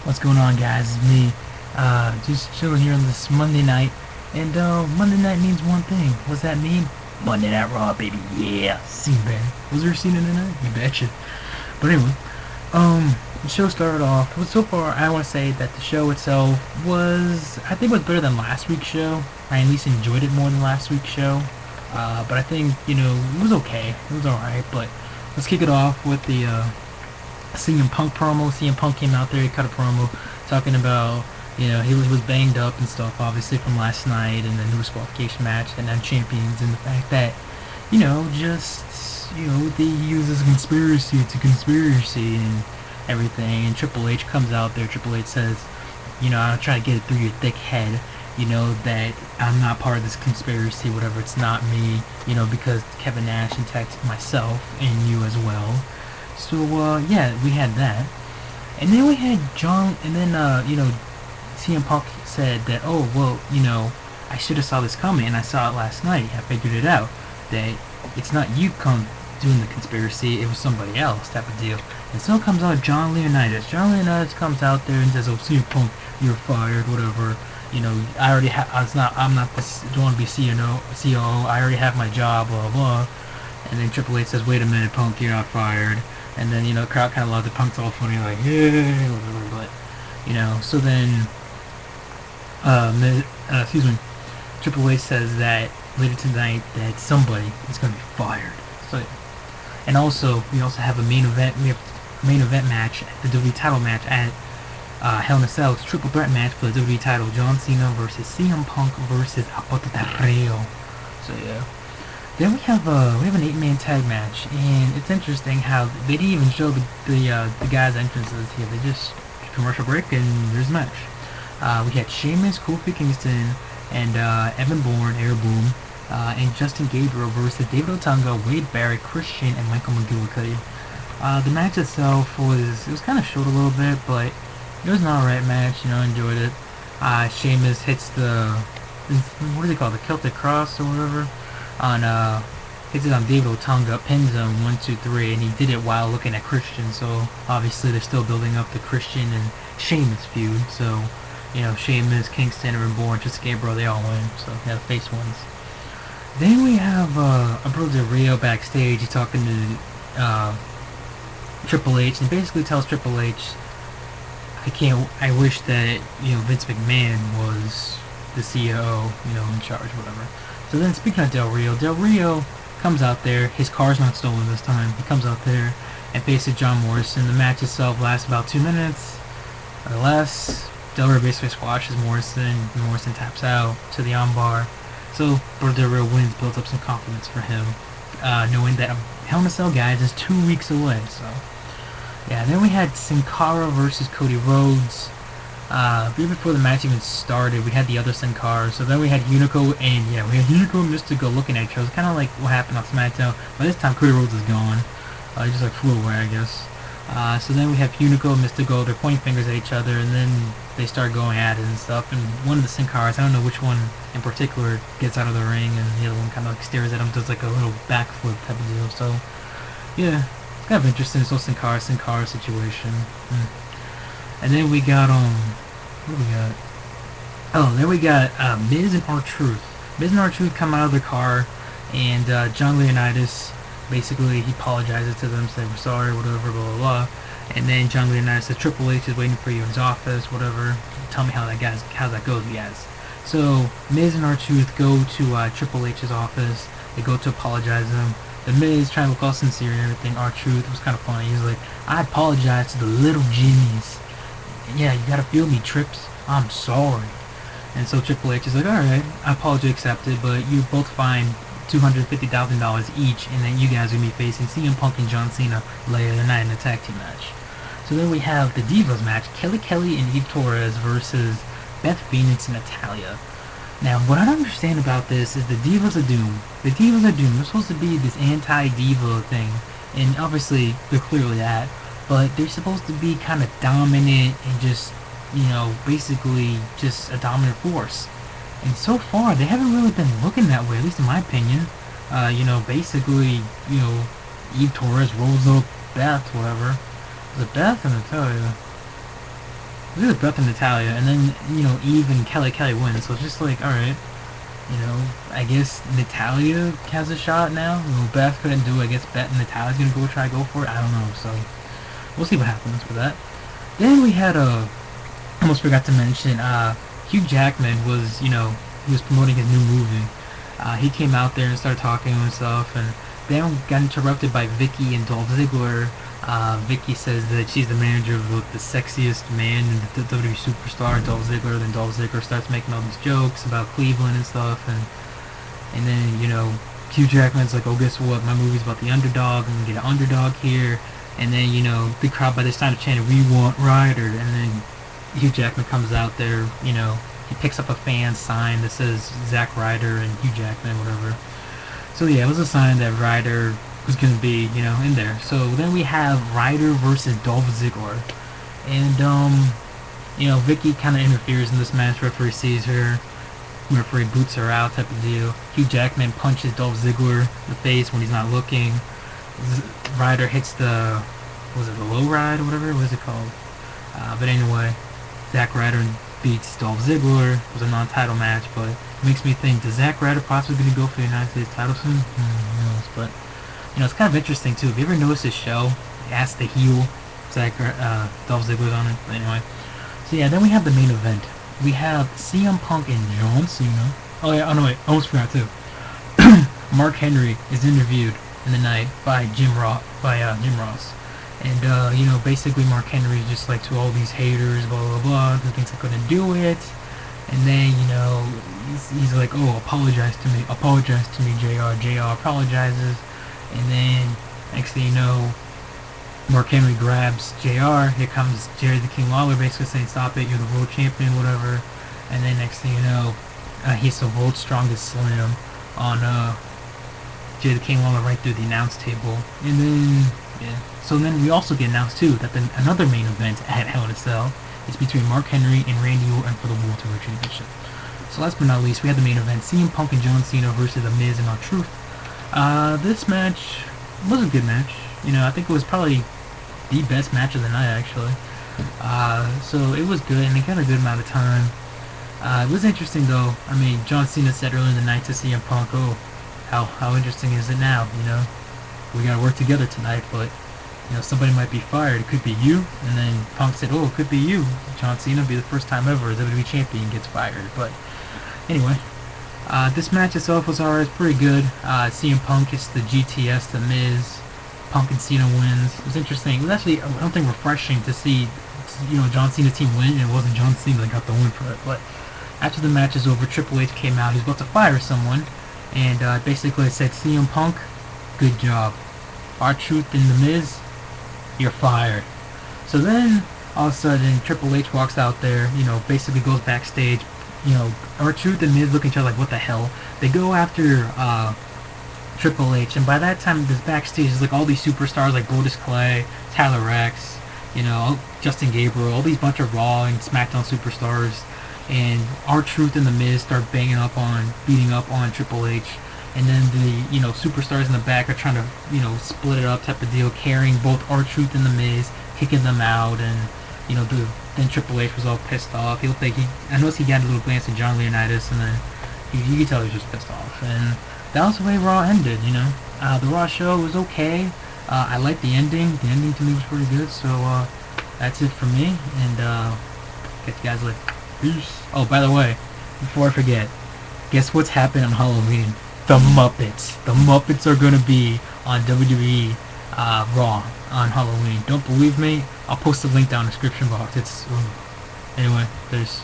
What's going on, guys? It's me, just chilling here on this Monday night. And, Monday night means one thing. What's that mean? Monday Night Raw, baby. Yeah. Scene bang. Was there a scene in tonight? You betcha. But anyway, the show started off. So far, I want to say that the show itself was, I think, was better than last week's show. I at least enjoyed it more than last week's show. But I think, it was okay. It was alright. But let's kick it off with the, CM Punk promo. CM Punk came out there, he cut a promo talking about, he was banged up and stuff, obviously, from last night and the newest qualification match and then champions, and the fact that, they use this conspiracy to conspiracy and everything. And Triple H comes out there. Triple H says, I'll try to get it through your thick head, that I'm not part of this conspiracy, whatever, it's not me, because Kevin Nash attacked myself and you as well. So, yeah, we had that. And then we had John, and then, CM Punk said that, oh, well, I should have saw this coming, and I saw it last night. I figured it out. That it's not you doing the conspiracy, it was somebody else, type of deal. And so comes out John Laurinaitis. John Laurinaitis comes out there and says, oh, CM Punk, you're fired, whatever. I already have, I'm not don't want to be COO, I already have my job, blah, blah. And then Triple H says, wait a minute, Punk, you're not fired. And then, the crowd kind of loved it. Punk's all funny, like, yeah, whatever, but, so then, Triple H says that later tonight that somebody is going to be fired. So, yeah. And also, we also have a main event match, the WWE title match at Hell in a Cell. It's a triple threat match for the WWE title. John Cena versus CM Punk versus Alberto. So, yeah. Then we have an 8-man tag match, and it's interesting how they didn't even show the guys' entrances here. They just commercial break and there's a match. We had Sheamus, Kofi, Kingston, and Evan Bourne, Boom, and Justin Gabriel versus David Otunga, Wade Barrett, Christian, and Michael McGillicutty. The match itself was kind of short a little bit, but it was an alright match. Enjoyed it. Sheamus hits what do they call it, the Celtic Cross or whatever. Hits it on David Otunga, pins him 1, 2, 3, and he did it while looking at Christian. So obviously they're still building up the Christian and Sheamus feud. So Sheamus, Kingston, and Bourne, just Gabriel, they all win. So yeah, the face wins. Then we have Alberto Del Rio backstage. He's talking to Triple H, and basically tells Triple H, I wish that Vince McMahon was the CEO, in charge, whatever. So then, speaking of Del Rio comes out there. His car's not stolen this time. He comes out there and faces John Morrison. The match itself lasts about 2 minutes or less. Del Rio basically squashes Morrison. Morrison taps out to the armbar. So Del Rio wins, builds up some confidence for him, knowing that Hell in a Cell, guys, is 2 weeks away. So yeah. Then we had Cara versus Cody Rhodes. Even before the match even started, we had the other Sin Cara. So then we had Unico and Mystico looking at each other. It's kind of like what happened on SmackDown. But this time Cody Rhodes is gone. He just flew away, I guess. So then we have Unico and Mystico. They're pointing fingers at each other, and then they start going at it and stuff. And one of the Sin Caras, I don't know which one in particular, gets out of the ring, and the other one kind of stares at him, does like a little backflip type of deal. So yeah, it's kind of interesting. This whole Sin Cara situation. And then we got what do we got? Oh, then we got Miz and R Truth. Miz and R Truth come out of their car, and John Laurinaitis, basically, he apologizes to them, saying we're sorry, whatever, blah blah blah. And then John Laurinaitis says Triple H is waiting for you in his office, whatever. Tell me how that goes, guys. So Miz and R Truth go to Triple H's office. They go to apologize to him. The Miz trying to look all sincere and everything. R Truth was kind of funny. He's like, I apologize to the little Jimmies. Yeah, you gotta feel me, Trips. I'm sorry. And so Triple H is like, alright, apology accepted, but you both fined $250,000 each, and then you guys are going to be facing CM Punk and John Cena later tonight in a tag team match. So then we have the Divas match, Kelly and Eve Torres versus Beth Phoenix and Natalya. Now, what I don't understand about this is the Divas are doomed. The Divas are doomed. They're supposed to be this anti-diva thing, and obviously they're clearly that. But they're supposed to be kind of dominant and just, basically just a dominant force. And so far, they haven't really been looking that way, at least in my opinion. Basically, Eve Torres rolls up Beth, whatever. Was it Beth or Natalya? This is Beth and Natalya, and then, you know, Eve and Kelly win. So it's just like, alright, you know, I guess Natalya has a shot now. You know, Beth couldn't do it. I guess Beth and Natalya's gonna try to go for it. I don't know. So we'll see what happens with that. Then we had almost forgot to mention, Hugh Jackman was, you know, he was promoting his new movie. He came out there and started talking to himself, and then got interrupted by Vicky and Dolph Ziggler. Vicky says that she's the manager of the sexiest man in the WWE superstar, Dolph Ziggler. Then Dolph Ziggler starts making all these jokes about Cleveland and stuff, and then, you know, Hugh Jackman's like, oh, guess what? My movie's about the underdog. I'm gonna get an underdog here. And then, you know, the crowd by this time chanted, "We want Ryder." And then Hugh Jackman comes out there, you know, he picks up a fan sign that says Zack Ryder and Hugh Jackman, whatever. So yeah, it was a sign that Ryder was going to be, you know, in there. So then we have Ryder versus Dolph Ziggler. And, you know, Vicky kind of interferes in this match. Referee sees her. Referee boots her out, type of deal. Hugh Jackman punches Dolph Ziggler in the face when he's not looking. Ryder hits the, was it the low ride or whatever? What is it called? But anyway, Zack Ryder beats Dolph Ziggler. It was a non-title match, but it makes me think, does Zack Ryder possibly going to go for the United States title soon? Who knows? But, you know, it's kind of interesting, too. Have you ever noticed this show? Ask the heel. Dolph Ziggler's on it. But anyway. So, yeah, then we have the main event. We have CM Punk and John Cena. Oh, yeah, oh, no, wait. Almost forgot, too. Mark Henry is interviewed in the night by Jim Ross. And, you know, basically Mark Henry is just like, to all these haters, blah, blah, blah, who thinks I couldn't do it. And then, you know, he's like, oh, apologize to me, JR. JR apologizes. And then, next thing you know, Mark Henry grabs JR. Here comes Jerry the King Lawler, basically saying, stop it, you're the world champion, whatever. And then, next thing you know, he's the world's strongest slam on Jerry the King Lawler right through the announce table. And then, yeah. So then we also get announced, too, that another main event at Hell in a Cell is between Mark Henry and Randy Orton for the World Heavyweight Championship. So last but not least, we had the main event, CM Punk and John Cena versus The Miz and R Truth. This match was a good match. You know, I think it was probably the best match of the night, actually. So it was good, and it got a good amount of time. It was interesting, though. I mean, John Cena said earlier in the night to CM Punk, oh, how interesting is it now, you know? We gotta work together tonight, but, you know, somebody might be fired. It could be you. And then Punk said, oh, it could be you. John Cena will be the first time ever a WWE champion gets fired. But anyway, this match itself was alright. Pretty good. CM Punk hits the GTS, the Miz. Punk and Cena wins. It was interesting. It was actually, I don't think, refreshing to see, you know, John Cena's team win, and it wasn't John Cena that got the win for it. But after the match is over, Triple H came out. He was about to fire someone, and basically said, CM Punk, good job. R Truth and The Miz, you're fired. So then, all of a sudden, Triple H walks out there, you know, basically goes backstage. You know, R Truth and Miz look at each other like, what the hell? They go after Triple H, and by that time, this backstage is like all these superstars like Brodus Clay, Tyler Rex, you know, Justin Gabriel, all these bunch of Raw and SmackDown superstars, and R Truth and The Miz start beating up on Triple H. And then the, you know, superstars in the back are trying to, you know, split it up type of deal, carrying both R Truth and The Miz, kicking them out, and, you know, then Triple H was all pissed off. He looked like I noticed he got a little glance at John Laurinaitis, and then you could tell he was just pissed off. And that was the way Raw ended, you know. The Raw show was okay. I liked the ending. The ending to me was pretty good, so that's it for me, and catch you guys later. Peace. Oh, by the way, before I forget, guess what's happening on Halloween? The Muppets. The Muppets are going to be on WWE Raw on Halloween. Don't believe me? I'll post a link down in the description box. Anyway, there's